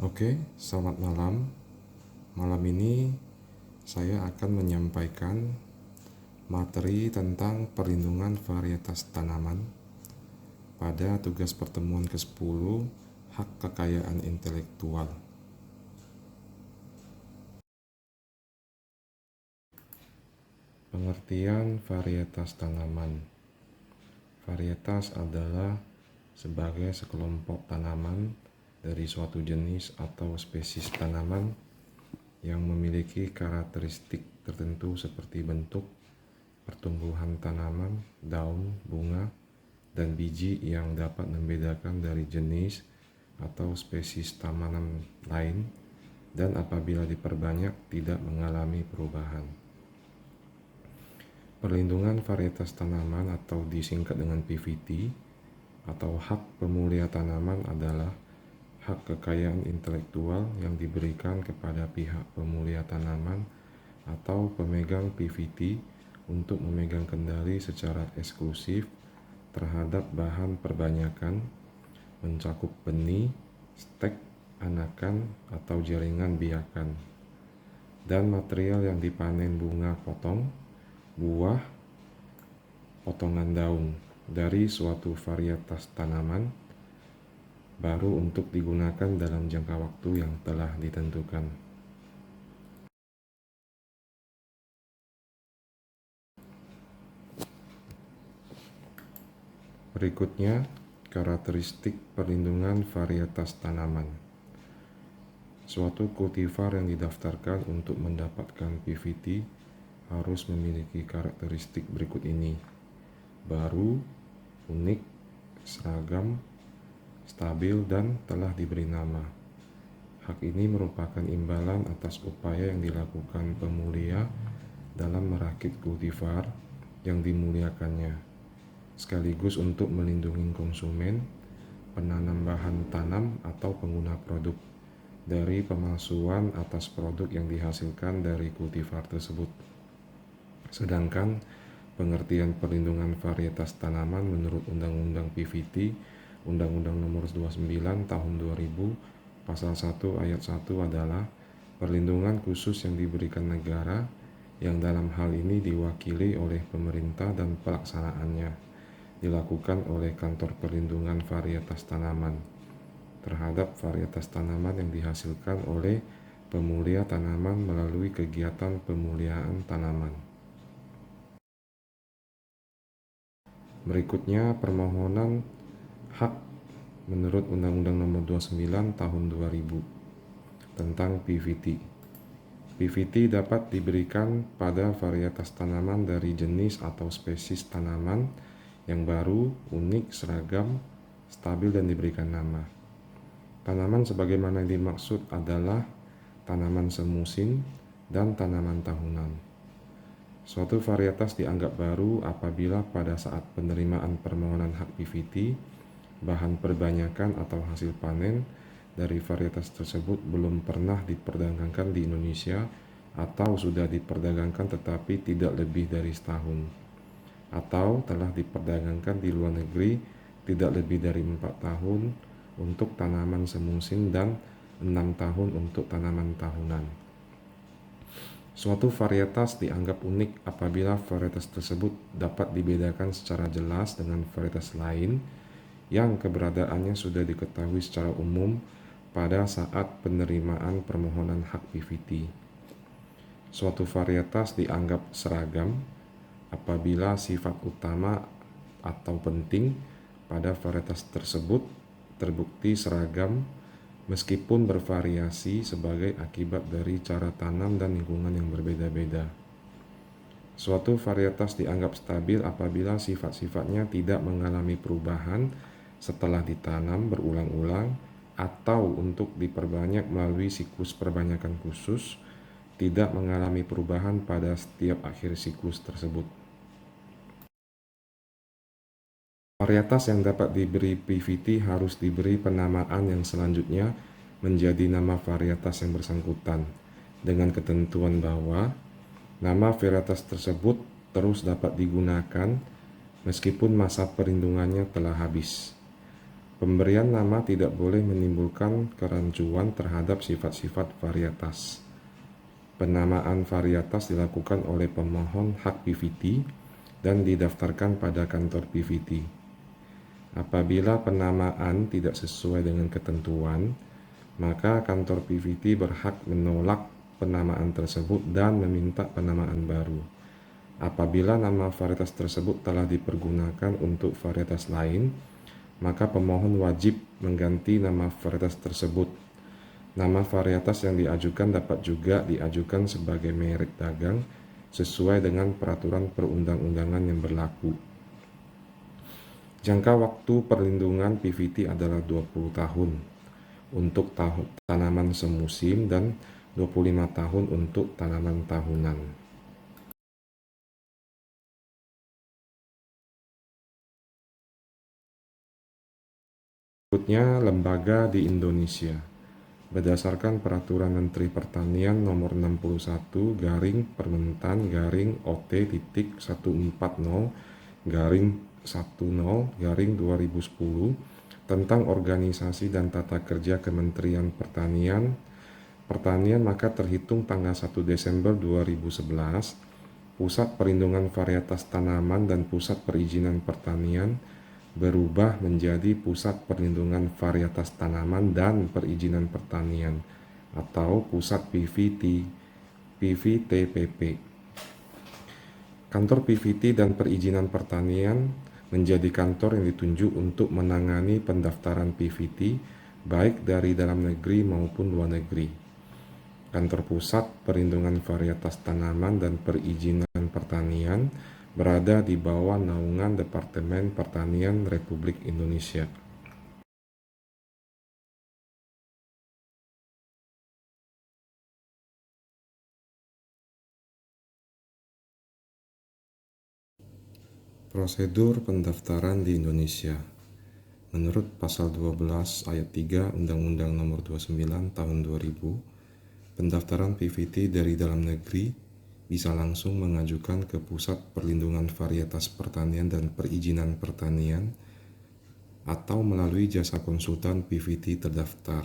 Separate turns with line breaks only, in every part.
Oke, selamat malam. Malam ini saya akan menyampaikan materi tentang perlindungan varietas tanaman pada tugas pertemuan ke-10 hak kekayaan intelektual. Pengertian varietas tanaman. Varietas adalah sebagai sekelompok tanaman dari suatu jenis atau spesies tanaman yang memiliki karakteristik tertentu seperti bentuk, pertumbuhan tanaman, daun, bunga, dan biji yang dapat membedakan dari jenis atau spesies tanaman lain, dan apabila diperbanyak tidak mengalami perubahan. Perlindungan varietas tanaman atau disingkat dengan PVT atau hak pemulia tanaman adalah hak kekayaan intelektual yang diberikan kepada pihak pemulia tanaman atau pemegang PVT untuk memegang kendali secara eksklusif terhadap bahan perbanyakan, mencakup benih, stek, anakan, atau jaringan biakan, dan material yang dipanen bunga potong, buah, potongan daun dari suatu varietas tanaman baru untuk digunakan dalam jangka waktu yang telah ditentukan. Berikutnya, karakteristik perlindungan varietas tanaman. Suatu kultivar yang didaftarkan untuk mendapatkan PVT harus memiliki karakteristik berikut ini: baru, unik, seragam, stabil, dan telah diberi nama. Hak ini merupakan imbalan atas upaya yang dilakukan pemulia dalam merakit kultivar yang dimuliakannya, sekaligus untuk melindungi konsumen, penanam bahan tanam, atau pengguna produk dari pemalsuan atas produk yang dihasilkan dari kultivar tersebut. Sedangkan pengertian perlindungan varietas tanaman menurut Undang-Undang PVT, Undang-Undang Nomor 29 Tahun 2000, Pasal 1 Ayat 1 adalah perlindungan khusus yang diberikan negara yang dalam hal ini diwakili oleh pemerintah dan pelaksanaannya dilakukan oleh Kantor Perlindungan Varietas Tanaman terhadap varietas tanaman yang dihasilkan oleh pemulia tanaman melalui kegiatan pemuliaan tanaman. Berikutnya, permohonan hak menurut Undang-Undang Nomor 29 Tahun 2000 tentang PVT. PVT dapat diberikan pada varietas tanaman dari jenis atau spesies tanaman yang baru, unik, seragam, stabil, dan diberikan nama. Tanaman sebagaimana yang dimaksud adalah tanaman semusim dan tanaman tahunan. Suatu varietas dianggap baru apabila pada saat penerimaan permohonan hak PVT, bahan perbanyakan atau hasil panen dari varietas tersebut belum pernah diperdagangkan di Indonesia atau sudah diperdagangkan tetapi tidak lebih dari setahun, atau telah diperdagangkan di luar negeri tidak lebih dari 4 tahun untuk tanaman semusim dan 6 tahun untuk tanaman tahunan. Suatu varietas dianggap unik apabila varietas tersebut dapat dibedakan secara jelas dengan varietas lain yang keberadaannya sudah diketahui secara umum pada saat penerimaan permohonan hak PVT. Suatu varietas dianggap seragam apabila sifat utama atau penting pada varietas tersebut terbukti seragam meskipun bervariasi sebagai akibat dari cara tanam dan lingkungan yang berbeda-beda. Suatu varietas dianggap stabil apabila sifat-sifatnya tidak mengalami perubahan setelah ditanam berulang-ulang atau untuk diperbanyak melalui siklus perbanyakan khusus, tidak mengalami perubahan pada setiap akhir siklus tersebut. Varietas yang dapat diberi PVT harus diberi penamaan yang selanjutnya menjadi nama varietas yang bersangkutan, dengan ketentuan bahwa nama varietas tersebut terus dapat digunakan meskipun masa perlindungannya telah habis. Pemberian nama tidak boleh menimbulkan kerancuan terhadap sifat-sifat varietas. Penamaan varietas dilakukan oleh pemohon hak PVT dan didaftarkan pada kantor PVT. Apabila penamaan tidak sesuai dengan ketentuan, maka kantor PVT berhak menolak penamaan tersebut dan meminta penamaan baru. Apabila nama varietas tersebut telah dipergunakan untuk varietas lain, maka pemohon wajib mengganti nama varietas tersebut. Nama varietas yang diajukan dapat juga diajukan sebagai merek dagang sesuai dengan peraturan perundang-undangan yang berlaku. Jangka waktu perlindungan PVT adalah 20 tahun untuk tanaman semusim dan 25 tahun untuk tanaman tahunan. Berikutnya, lembaga di Indonesia. Berdasarkan Peraturan Menteri Pertanian Nomor 61 Permentan OT.140 10 tentang organisasi dan tata kerja Kementerian Pertanian, maka terhitung tanggal 1 Desember 2011, Pusat Perlindungan Varietas Tanaman dan Pusat Perizinan Pertanian berubah menjadi Pusat Perlindungan Varietas Tanaman dan Perizinan Pertanian atau Pusat PVTPP. Kantor PVT dan Perizinan Pertanian menjadi kantor yang ditunjuk untuk menangani pendaftaran PVT baik dari dalam negeri maupun luar negeri. Kantor Pusat Perlindungan Varietas Tanaman dan Perizinan Pertanian berada di bawah naungan Departemen Pertanian Republik Indonesia. Prosedur pendaftaran di Indonesia. Menurut Pasal 12 Ayat 3 Undang-Undang Nomor 29 Tahun 2000, pendaftaran PVT dari dalam negeri bisa langsung mengajukan ke Pusat Perlindungan Varietas Pertanian dan Perizinan Pertanian atau melalui jasa konsultan PVT terdaftar.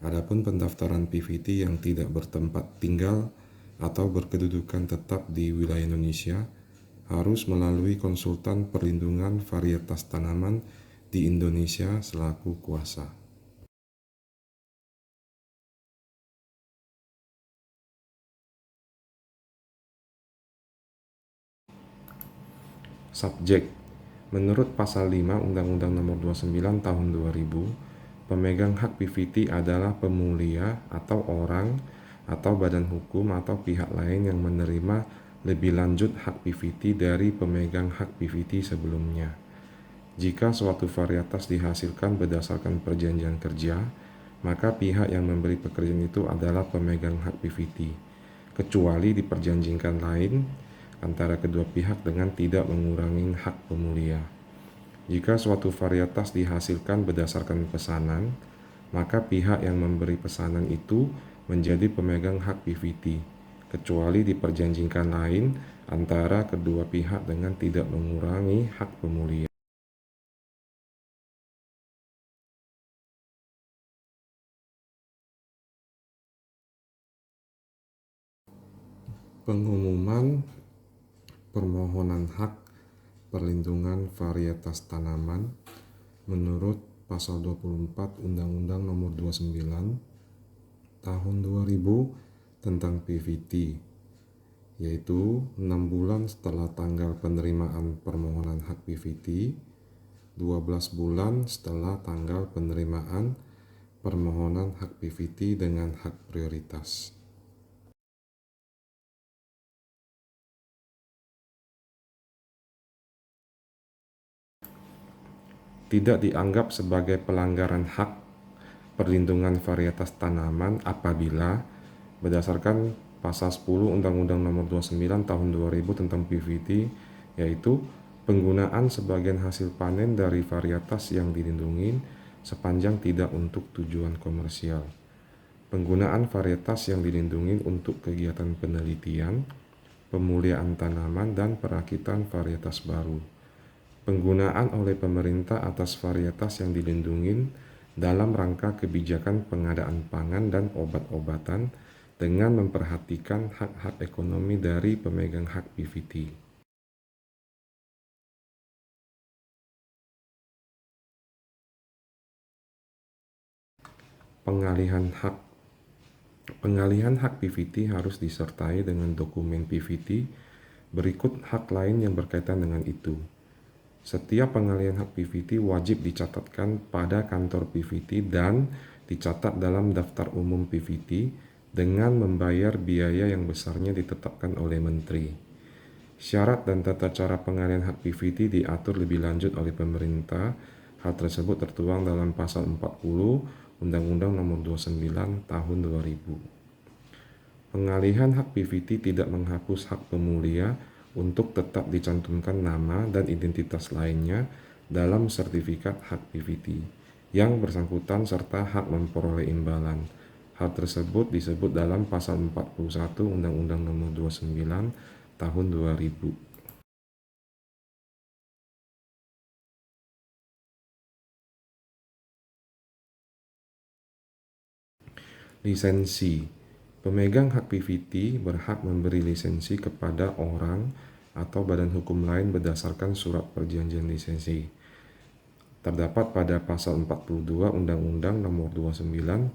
Adapun pendaftaran PVT yang tidak bertempat tinggal atau berkedudukan tetap di wilayah Indonesia harus melalui konsultan perlindungan varietas tanaman di Indonesia selaku kuasa. Subjek. Menurut Pasal 5 Undang-Undang Nomor 29 Tahun 2000, pemegang hak PVT adalah pemulia atau orang atau badan hukum atau pihak lain yang menerima lebih lanjut hak PVT dari pemegang hak PVT sebelumnya. Jika suatu varietas dihasilkan berdasarkan perjanjian kerja, maka pihak yang memberi pekerjaan itu adalah pemegang hak PVT, kecuali diperjanjikan lain antara kedua pihak dengan tidak mengurangi hak pemulia. Jika suatu varietas dihasilkan berdasarkan pesanan, maka pihak yang memberi pesanan itu menjadi pemegang hak PVT, kecuali diperjanjikan lain antara kedua pihak dengan tidak mengurangi hak pemulia. Pengumuman permohonan hak perlindungan varietas tanaman menurut Pasal 24 Undang-Undang Nomor 29 Tahun 2000 tentang PVT, yaitu 6 bulan setelah tanggal penerimaan permohonan hak PVT, 12 bulan setelah tanggal penerimaan permohonan hak PVT dengan hak prioritas. Tidak dianggap sebagai pelanggaran hak perlindungan varietas tanaman apabila berdasarkan Pasal 10 Undang-Undang Nomor 29 Tahun 2000 tentang PVT, yaitu penggunaan sebagian hasil panen dari varietas yang dilindungi sepanjang tidak untuk tujuan komersial. Penggunaan varietas yang dilindungi untuk kegiatan penelitian, pemuliaan tanaman, dan perakitan varietas baru. Penggunaan oleh pemerintah atas varietas yang dilindungi dalam rangka kebijakan pengadaan pangan dan obat-obatan dengan memperhatikan hak-hak ekonomi dari pemegang hak PVT. Pengalihan hak PVT harus disertai dengan dokumen PVT. Berikut hak lain yang berkaitan dengan itu. Setiap pengalihan hak PVT wajib dicatatkan pada kantor PVT dan dicatat dalam daftar umum PVT dengan membayar biaya yang besarnya ditetapkan oleh Menteri. Syarat dan tata cara pengalihan hak PVT diatur lebih lanjut oleh pemerintah. Hal tersebut tertuang dalam pasal 40 Undang-Undang Nomor 29 Tahun 2000. Pengalihan hak PVT tidak menghapus hak pemulia untuk tetap dicantumkan nama dan identitas lainnya dalam sertifikat hak PVT yang bersangkutan serta hak memperoleh imbalan. Hal tersebut disebut dalam pasal 41 Undang-Undang Nomor 29 Tahun 2000. Lisensi. Pemegang hak PVT berhak memberi lisensi kepada orang atau badan hukum lain berdasarkan surat perjanjian lisensi. Terdapat pada pasal 42 Undang-Undang Nomor 29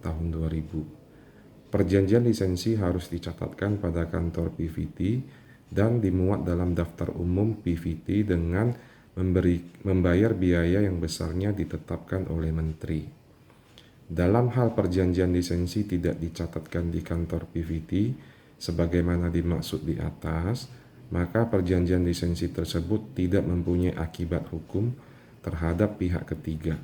Tahun 2000. Perjanjian lisensi harus dicatatkan pada kantor PVT dan dimuat dalam daftar umum PVT dengan membayar biaya yang besarnya ditetapkan oleh Menteri. Dalam hal perjanjian lisensi tidak dicatatkan di kantor PVT sebagaimana dimaksud di atas, maka perjanjian lisensi tersebut tidak mempunyai akibat hukum terhadap pihak ketiga.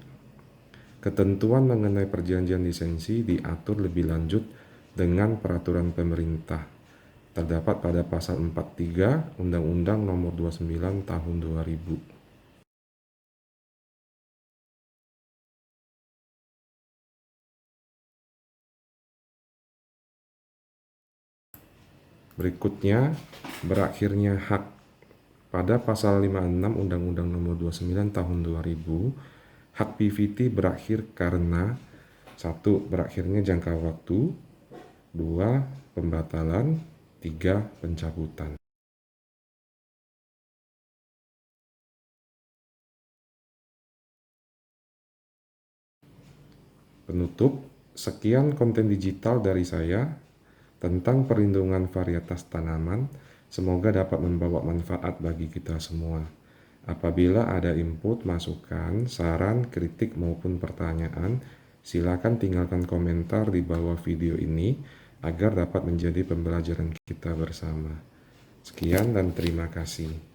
Ketentuan mengenai perjanjian lisensi diatur lebih lanjut dengan peraturan pemerintah. Terdapat pada pasal 43 Undang-Undang Nomor 29 Tahun 2000. Berikutnya, berakhirnya hak. Pada pasal 56 Undang-Undang Nomor 29 Tahun 2000, hak PVT berakhir karena 1. Berakhirnya jangka waktu, 2. Pembatalan, 3. Pencabutan. Penutup, sekian konten digital dari saya tentang perlindungan varietas tanaman. Semoga dapat membawa manfaat bagi kita semua. Apabila ada input, masukan, saran, kritik maupun pertanyaan, silakan tinggalkan komentar di bawah video ini agar dapat menjadi pembelajaran kita bersama. Sekian dan terima kasih.